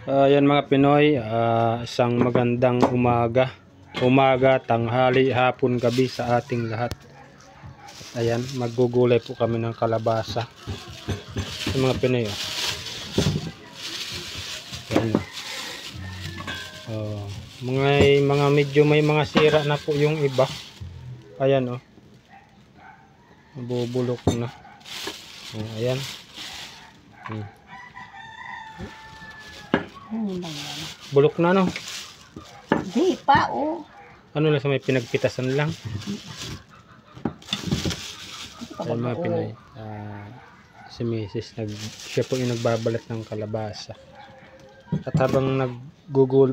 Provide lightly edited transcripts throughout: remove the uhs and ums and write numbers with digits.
Ayan mga Pinoy, isang magandang umaga, tanghali, hapon, gabi sa ating lahat. At ayan, maggugulay po kami ng kalabasa. Ayan mga Pinoy. Ayan. Mga medyo may mga sira na po yung iba. Ayan nabubulok na. Ayan. Bulok na Di pa Ano lang sa may pinagpitasan lang. Ayan mga Pinoy. Si Mrs. siya po yung nagbabalat ng kalabasa. At habang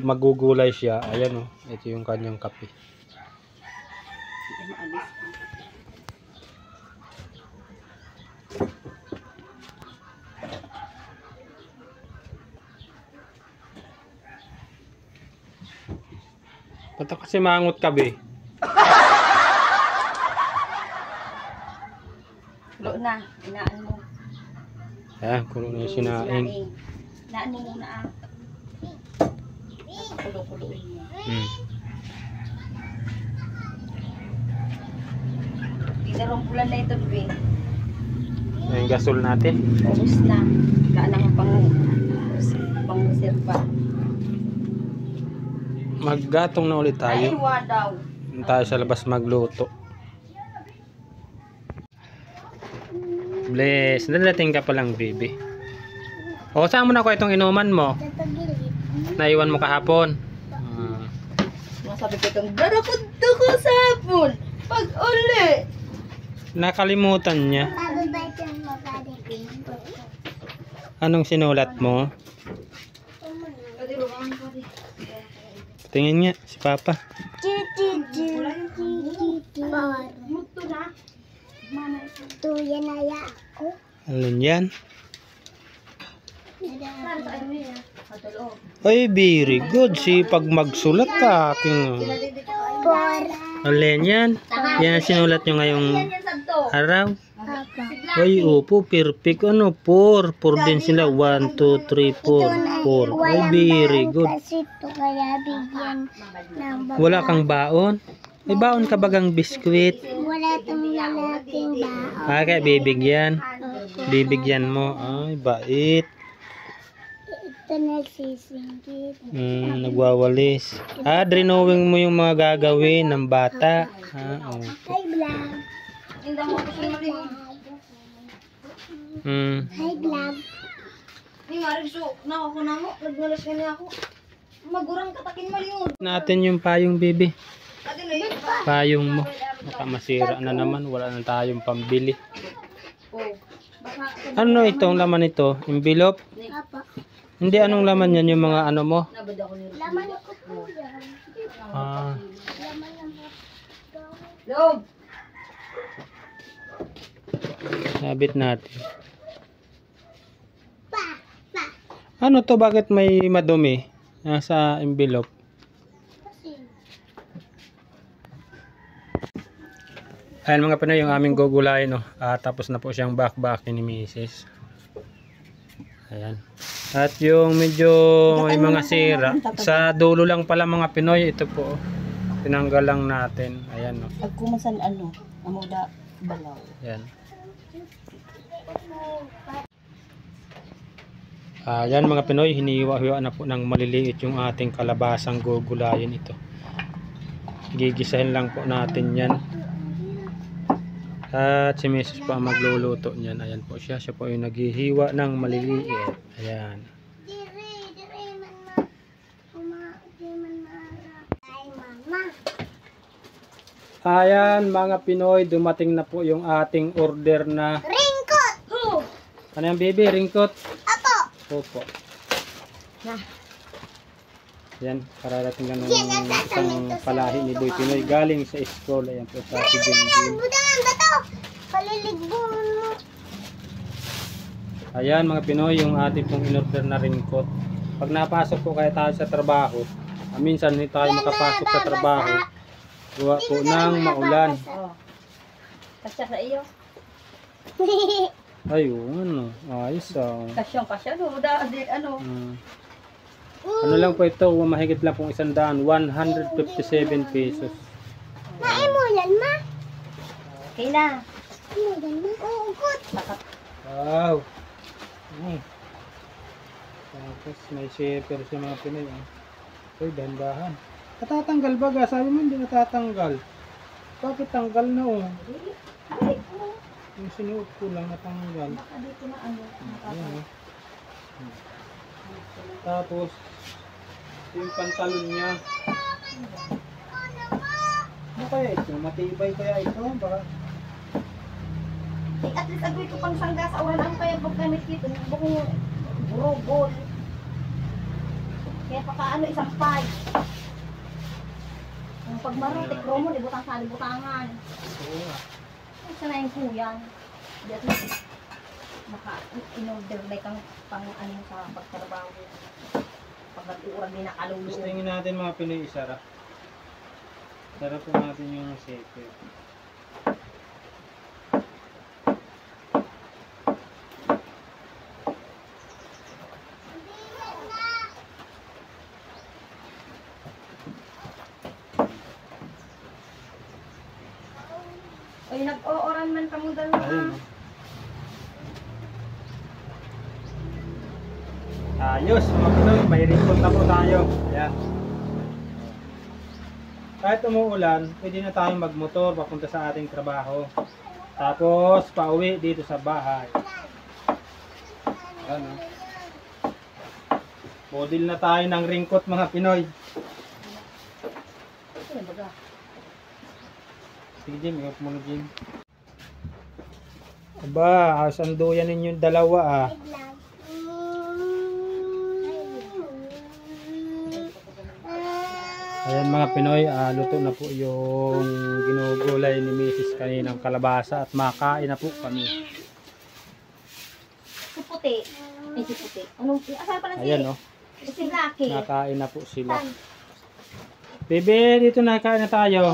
magugulay siya, ayan ito yung kanyang kape. Pata kasi mangot ka be. Kulo na, inaan mo. Ayan, kulo na yung sinaing. Inaan mo muna Kulo-kuloin mo. Pinarong pulan na ito, be. Yung gasol natin. Ubus na. Kaanang pang reserva. Maggatong na ulit tayo. Ay, wadaw. Tayo sa labas magluto. Bless. Dadating ka palang, baby. O, saan mo na ko itong inuman mo? Naiwan mo kahapon. Masabi ko itong darakunto ko sa hapon. Pag uli. Nakalimutan niya. Anong sinulat mo? Tingin nga, si Papa. Alin yan? Ay, very good. Sipag magsulat ka. Alin yan? Yan sinulat nyo ngayong araw? Ay, opo, perfect. 4. 4 din sila. 1, 2, 3, 4. 4. Ay, very good. Wala kang baon? May baon ka bagang biskwit? Wala itong lalaking baon. Kaya bibigyan. Bibigyan mo. Ay, bait. Ito nagsisingkit. Nagwawalis. Drenowing mo yung mga gagawin ng bata. Okay. Hi, vlog. Hi, vlog. Natin yung payong, baby. Payong mo. Baka masira na naman. Wala na tayong pambili. Ano itong laman ito? Envelope? Papa. Hindi, anong laman yan? Yung mga ano mo? Laman ko po yan. Laman ng Loob. Sabit natin. pa. Ano to? Bakit may madumi? Nasa envelope. Kasi. Ayan mga Pinoy, yung aming gugulayin. Tapos na po siyang back-back ni Mrs. Ayan. At yung medyo may mga sira. Sa dulo lang pala mga Pinoy. Ito po. Tinanggal lang natin. Ayan Agkumasan amuda balaw. Ayan. Ayan mga Pinoy, hiniwa-hiwa na po ng maliliit yung ating kalabasang gugulayin ito. Gigisahin lang po natin yan. At si Mrs. pa magluluto niyan. Ayan po siya. Siya po yung naghihiwa ng maliliit. Ayan. Ayan mga Pinoy, dumating na po yung ating order na Ringkot! ano yan, baby? Ringkot? Apo! Opo. Yan, kararating lang ng isang palahi ni Boy Pinoy galing sa school. Ayan po sa si Jinjin. Budangan ba to? Paliligbon mo. Ayan mga Pinoy, yung ating pong in-order na ringkot. Pag napasok po kaya tayo sa trabaho, minsan hindi tayo makapasok sa trabaho. Gawa po ng maulan. Kasya sa iyo. Ayun, ayos Kasya no, da di ano. Ano lang po ito, mahigit lang pong 100, 157 pesos. Nain mo yan, ma. Okay na. Ano yan, ma? Oo, good. Wow! Tapos may shaper sa mga Pinoy. Uy, dandahan. Natatanggal ba ga? Sabi mo hindi natatanggal. Bakit tanggal na oh? Yung sinuot ko lang natanggal. Baka dito na ano. Ayan, oh. Tapos yung pantalon niya. Ano kaya ito? Matibay kaya ito? Baka At least agoy ko pang sangga sa ulan. Ano kaya paggamit dito? Bukong burugol. Kaya pakaano isang pay. Ang pagmarutik, romo, libutang sa libutangan. oo nga. Isa na yung kuyan. Di at least in-order like kang pang ano sa pagtrabaho. Pag nag-uurag din na kaluluo. Gusto natin mga Pinoy isara. Sarap po natin yung shaper. Ay, nag-o-oran man kamo dalawa. Ayun. Ayos, mga Pinoy, may record na po tayo. Ayan. Kahit umuulan, pwede na tayong magmotor papunta sa ating trabaho. Tapos, pauwi dito sa bahay. Ayan, oh. Model na tayo ng ringkot mga Pinoy. Ano baga? Sige Jim, iwag mo na Jim. Aba, sanduyan ninyong dalawa ah. Ayan mga Pinoy, luto na po yung ginugulay ni Mrs. kaninang kalabasa at makain na po kami. Si puti. Ay, si puti. Anong, asan pala si? Ayan oh, Si Blackie. nakain na po sila. Bebe, dito na kain na tayo.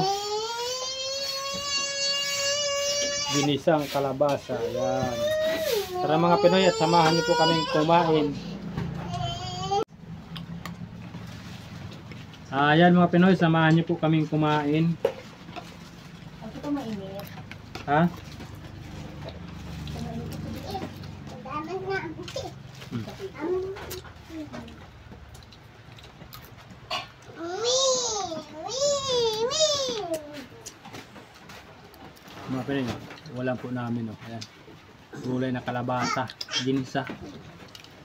Ginisang kalabasa, ayan. Tara mga Pinoy at samahan niyo po kaming kumain. Ayan mga Pinoy, samahan niyo po kaming kumain. Ang ito mainit. Ha? Mga Pinoy, wala po namin oh. Ayan. Gulay na kalabasa, ginisa.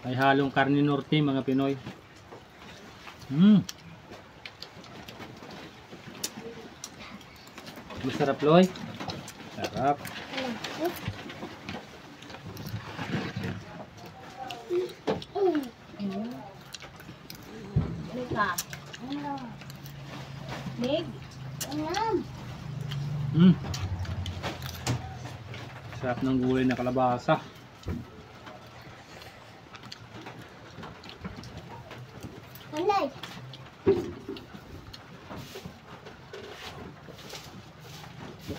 May halong karne norte mga Pinoy. Masarap Loy. Sarap. Ano ka? Leg? Sarap ng gulay na kalabasa. Alay.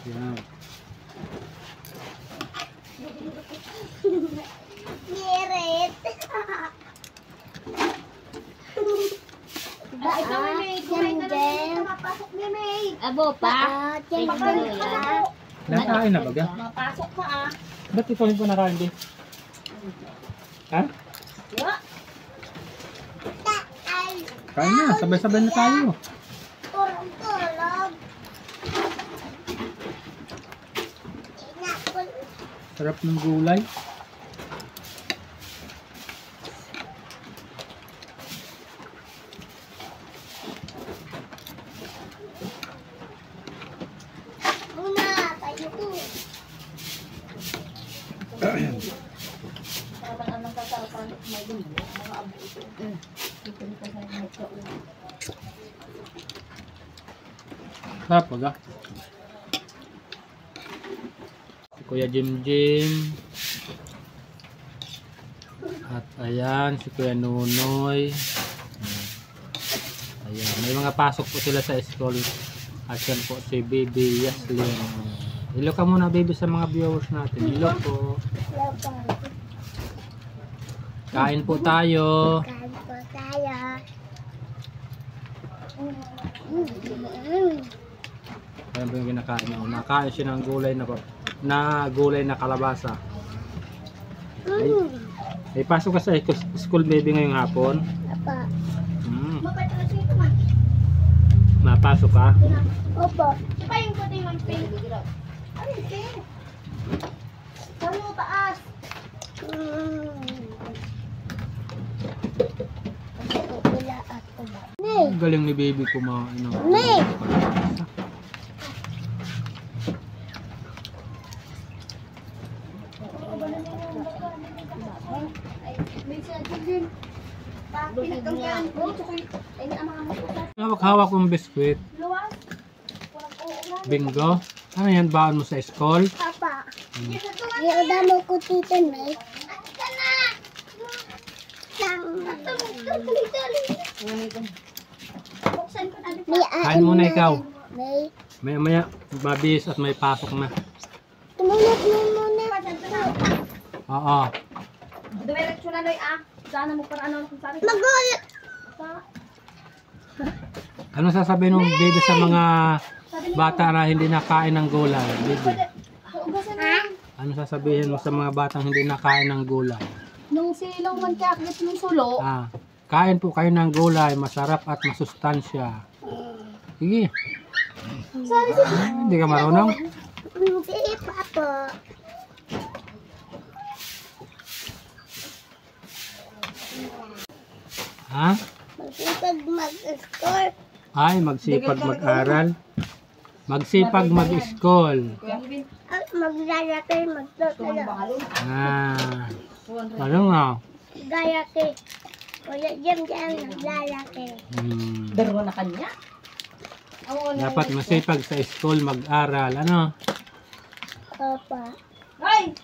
Ayan. Merit. Ikaw may may. Kumain ka na dito. Mapasok ni May. Abo pa. Mapasok ka na. Nakain na ba ga? Mapasok ka ah. Ba't ikaw hindi pa nakain din? Ha? Wa. Kain na, sabay-sabay na tayo. Tulog. Sarap ng gulay. Muna, tayo ko. Parang anong kasarapan may gulo. Mga abo ito. Ito nito sa may kaulo. Sarap ba ga? Si Kuya Jim Jim. At ayan, si Kuya Nunoy. Ayan, may mga pasok po sila sa school. At yan po si Baby Yaslin. Hello ka muna baby sa mga viewers natin. Hello po. Kain po tayo. Kain po tayo. Ayan po yung kinakain niya. Nakain siya ng gulay na kalabasa. Ay, pasok ka sa school baby ngayong hapon. Apa. Mabait na siya ito man. Napasok ka? Opo. Pa yung puti yung pink. Ano yung pink? Sabi mo taas. Wala ako ba? Nay! Ang galing ni baby ko ano. Nay! May siya din. Pa, pinagkanggaan ko. Ay, naamang mo ko. Hawak-hawak kong biskwit. Luwas. Walang uulan. Bingo. Ano yan, baon mo sa school? Papa. Iuda mo ko tito, Nay. Buksan ko na dito. May Kain muna ikaw. Nay. Maya mabis at may pasok na. Tumulat mo muna. Oo. Dumiretso na Noy ah. Sana mo para ano kung saan. Magulat. Ano sasabihin ng baby sa mga bata na hindi nakain ng gulay? Baby. Ugasan na. Ano sasabihin mo sa mga batang hindi nakain ng gulay? Nung silaw man kakit yung sulo. Kain po kayo ng gulay, masarap at masustansya. Sige. Hindi ka marunong? Hindi, Papa. Ha? Magsipag mag-score. Ay, magsipag mag-aral. Magsipag mag-school. At maglalaki, magtutulog. Ano nga? Galaki. Kuya Jim dyan, naglalaki. Daro na kanya. Dapat masipag sa school mag-aral. Ano? Papa. Ay!